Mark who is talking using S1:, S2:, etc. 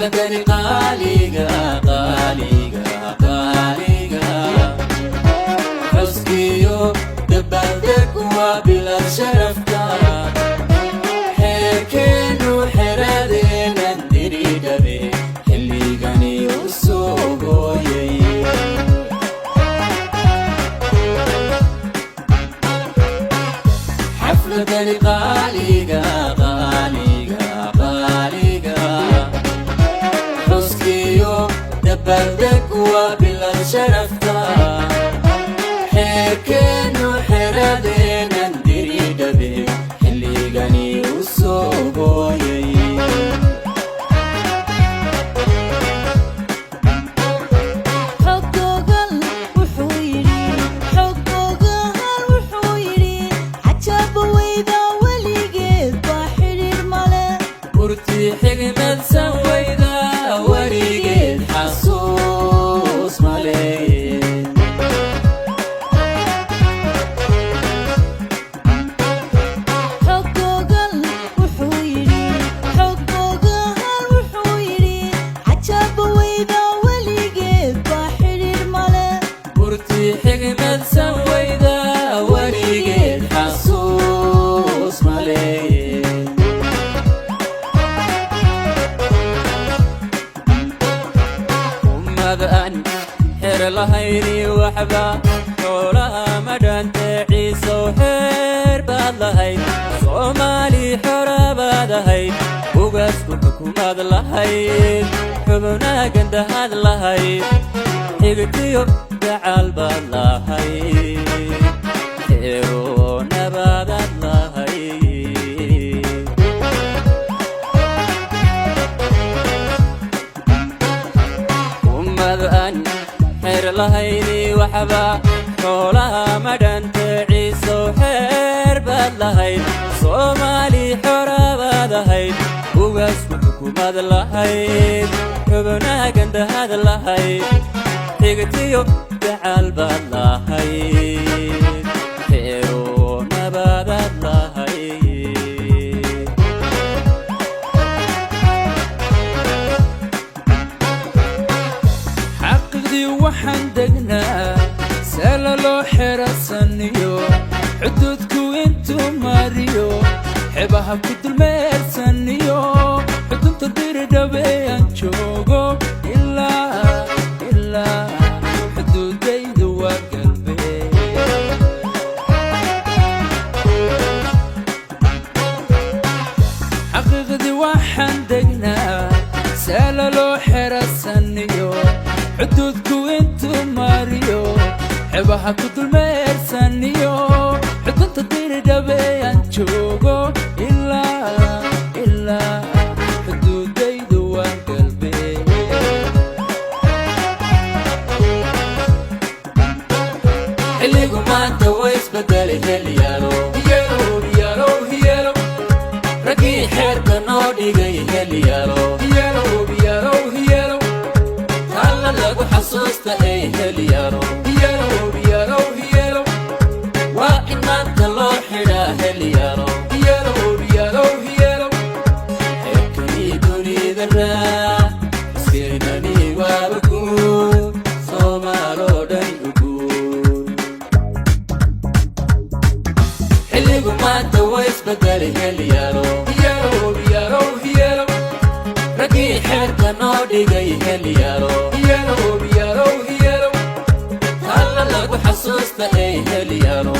S1: حفلتني قاليقة قاليقة قاليقة حسكيو دبلتك وبلا شرفتا حكين وحرادين اندري دبي حليقاني وسوقوي حفلتني قاليقة قاليقة قاليقة حسكيو دبلتك وبلا شرفتا حكين وحرادين اندري دبي حليقاني وسوقوي حكمت سويدا وريقين حسوس مليين
S2: حقوقل وحويري حقوقها الوحويري عجب ويدا وليقين بحرير ملا
S1: برتي حكمت سويدا وريقين حسوس مليين أن حر لهيني وحبا حولها مدن تعيس وحر باللهي صومالي حر بادهي وقسكو حكومات لهي حبنا قند هاد لهي حقتيو دعال باللهي حيرو نبادات لهي أن حير لهيني وحبا حولها مدن تعيس وحير باللهي صومالي حرابا دهي وقسم حكومات لهي حبنا قند هذا لهي حقتيو دعال باللهي حيرو نبادات لهي
S3: waxaan degnaa sala loo xirasaniyo xuduudku intuu mariyo xebaha ku dulmeersaniyo xudunta diridhabe aan joogo ilaa xuduudaydu waa galbeed xaqiiqdii waxaan degnaa sala loo xirasaniyo xuduudku intuu mariyo xebaha ku dulmeersaniyo xudunta diridhabe aan joogo ilaa xuduudaydu waa galbeed
S1: xilligu maanta way isbedelay helyaalo raggii xeerka noo dhigay helyaalo lagu xasuusta ay helyaalo waa in maanta loo xidhaa helyaalo xeerkanii dunida raac iskeenanii waaba guud soomaaloo dhan u guud xilligu maanta way isbedelay helyaalo raggii xeerka noo dhigay helyaalo lagu xasuusta ay helyaalo